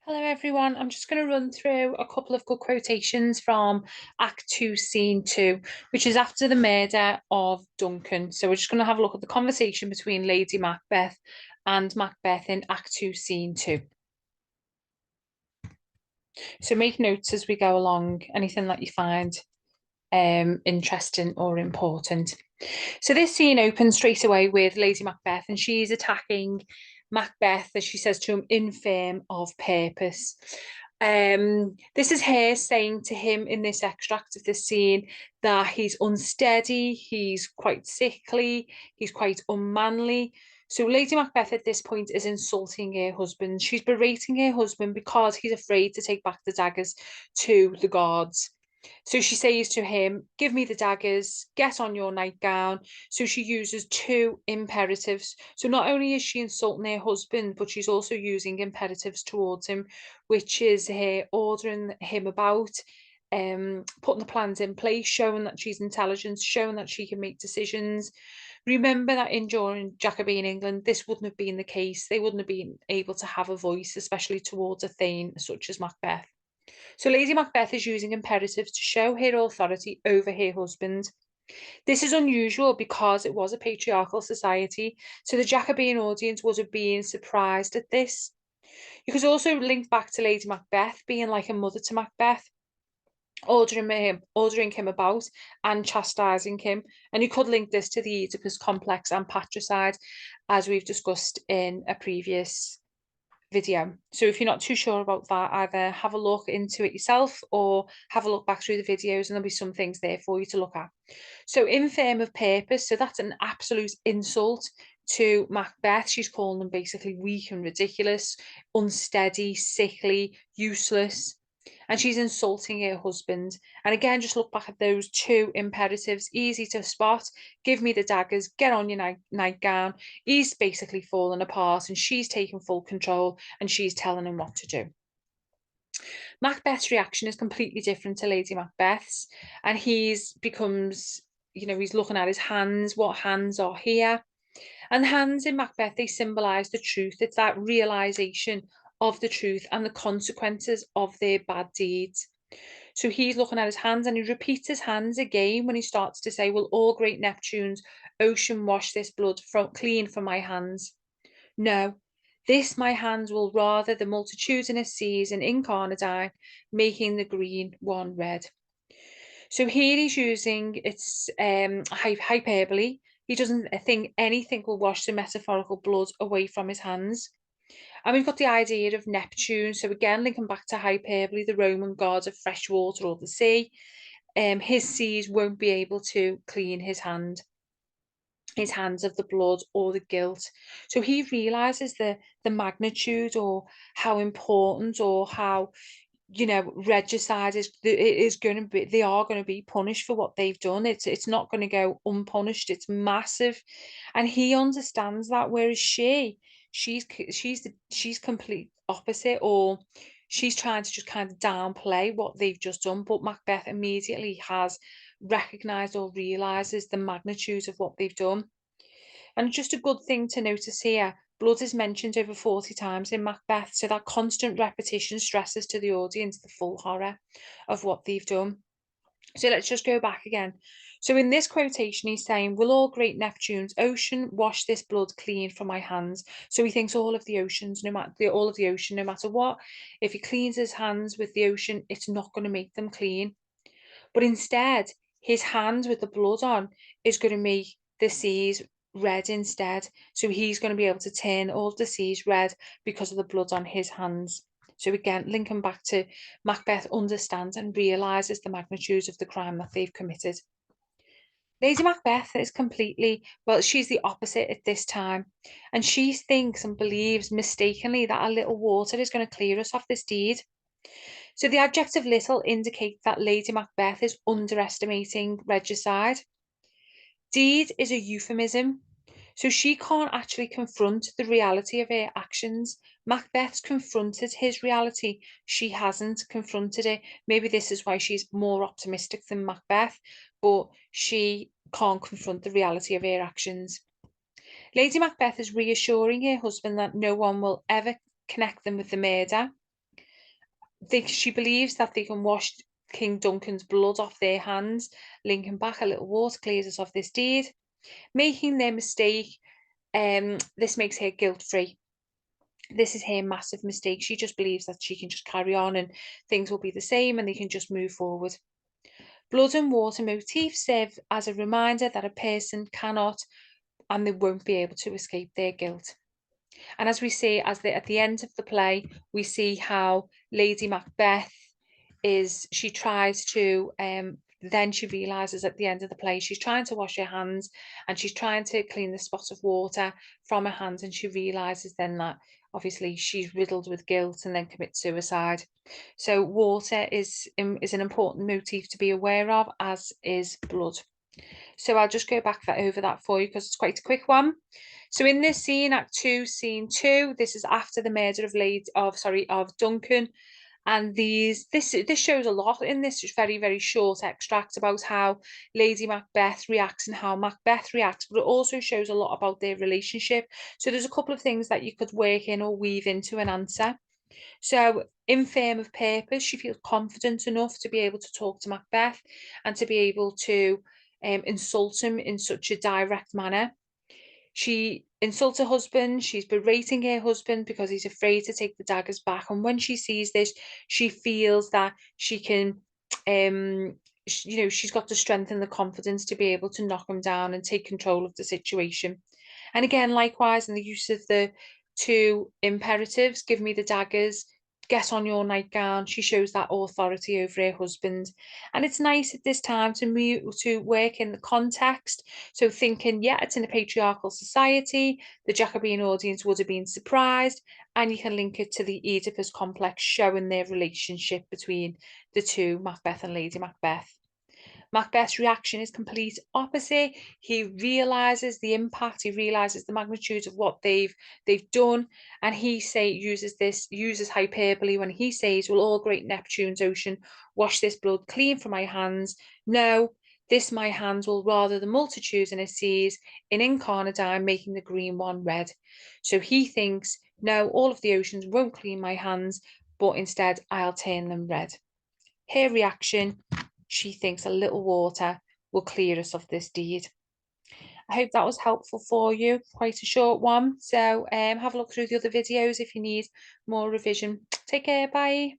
Hello everyone, I'm just going to run through a couple of good quotations from Act 2, Scene 2, which is after the murder of Duncan. So we're just going to have a look at the conversation between Lady Macbeth and Macbeth in Act 2, Scene 2. So make notes as we go along, anything that you find interesting or important. So this scene opens straight away with Lady Macbeth, and she's attacking Macbeth, as she says to him, infirm of purpose. This is her saying to him in this extract of this scene that he's unsteady, he's quite sickly, he's quite unmanly. So Lady Macbeth at this point is insulting her husband. She's berating her husband because he's afraid to take back the daggers to the guards. So she says to him, give me the daggers, get on your nightgown. So she uses two imperatives. So not only is she insulting her husband, but she's also using imperatives towards him, which is her ordering him about, putting the plans in place, showing that she's intelligent, showing that she can make decisions. Remember that during Jacobean England, this wouldn't have been the case. They wouldn't have been able to have a voice, especially towards a thane such as Macbeth. So Lady Macbeth is using imperatives to show her authority over her husband. This is unusual because it was a patriarchal society, so the Jacobean audience would have been surprised at this. You could also link back to Lady Macbeth being like a mother to Macbeth, ordering him about and chastising him. And you could link this to the Oedipus complex and patricide, as we've discussed in a previous video. So if you're not too sure about that, either have a look into it yourself or have a look back through the videos and there'll be some things there for you to look at. So infirm of purpose, so that's an absolute insult to Macbeth. She's calling them basically weak and ridiculous, unsteady, sickly, useless. And she's insulting her husband. And again, just look back at those two imperatives, easy to spot. Give me the daggers, get on your nightgown. He's basically falling apart and she's taking full control and she's telling him what to do. Macbeth's reaction is completely different to Lady Macbeth's, and he's looking at his hands, what hands are here. And hands in Macbeth, they symbolize the truth. It's that realization of the truth and the consequences of their bad deeds. So he's looking at his hands and he repeats his hands again when he starts to say, will all great Neptunes, ocean wash this blood from clean from my hands? No, this my hands will rather the multitudinous seas and incarnadine, making the green one red. So here he's using it's hyperbole. He doesn't think anything will wash the metaphorical blood away from his hands. And we've got the idea of Neptune. So again, linking back to hyperbole, the Roman god of fresh water or the sea. His seas won't be able to clean his hands of the blood or the guilt. So he realizes the magnitude or how important or how regicide is going to be, they are going to be punished for what they've done. It's not going to go unpunished. It's massive, and he understands that. Whereas she's complete opposite, or she's trying to just kind of downplay what they've just done. But Macbeth immediately has recognized or realizes the magnitude of what they've done. And just a good thing to notice here, blood is mentioned over 40 times in Macbeth, so that constant repetition stresses to the audience the full horror of what they've done. So let's just go back again. So in this quotation, he's saying, will all great Neptune's ocean wash this blood clean from my hands? So he thinks all of the oceans, all of the ocean, no matter what, if he cleans his hands with the ocean, it's not going to make them clean. But instead, his hands with the blood on is going to make the seas red instead. So he's going to be able to turn all the seas red because of the blood on his hands. So again, linking back to Macbeth understands and realizes the magnitude of the crime that they've committed. Lady Macbeth is she's the opposite at this time. And she thinks and believes mistakenly that a little water is going to clear us of this deed. So the adjective little indicates that Lady Macbeth is underestimating regicide. Deed is a euphemism. So she can't actually confront the reality of her actions. Macbeth's confronted his reality. She hasn't confronted it. Maybe this is why she's more optimistic than Macbeth, but she can't confront the reality of her actions. Lady Macbeth is reassuring her husband that no one will ever connect them with the murder. she believes that they can wash King Duncan's blood off their hands, linking back a little water clears us of this deed, making their mistake. This makes her guilt free. This is her massive mistake. She just believes that she can just carry on and things will be the same and they can just move forward. Blood and water motifs serve as a reminder that a person cannot and they won't be able to escape their guilt. And as we see, at the end of the play, we see how Lady Macbeth she tries to then she realizes at the end of the play she's trying to wash her hands and she's trying to clean the spot of water from her hands, and she realizes then that obviously she's riddled with guilt and then commits suicide. So water is an important motif to be aware of, as is blood. So I'll just go back over that for you because it's quite a quick one. So in this scene, Act 2, Scene 2, this is after the murder of Duncan. And this shows a lot in this very, very short extract about how Lady Macbeth reacts and how Macbeth reacts, but it also shows a lot about their relationship. So there's a couple of things that you could work in or weave into an answer. So, infirm of purpose, she feels confident enough to be able to talk to Macbeth and to be able to insult him in such a direct manner. She insults her husband. She's berating her husband because he's afraid to take the daggers back. And when she sees this, she feels that she can, she's got the strength and the confidence to be able to knock him down and take control of the situation. And again, likewise, in the use of the two imperatives, give me the daggers, get on your nightgown. She shows that authority over her husband. And it's nice at this time to work in the context. So thinking, yeah, it's in a patriarchal society, the Jacobean audience would have been surprised, and you can link it to the Oedipus complex, showing their relationship between the two, Macbeth and Lady Macbeth. Macbeth's reaction is complete opposite. He realizes the impact, he realizes the magnitude of what they've done, and uses hyperbole when he says, "Will all great Neptune's ocean wash this blood clean from my hands? No, this my hands will rather the multitudes in its seas in incarnadine, making the green one red." So he thinks, no, all of the oceans won't clean my hands, but instead I'll turn them red. Her reaction, she thinks a little water will clear us of this deed. I hope that was helpful for you. Quite a short one. So have a look through the other videos if you need more revision. Take care. Bye.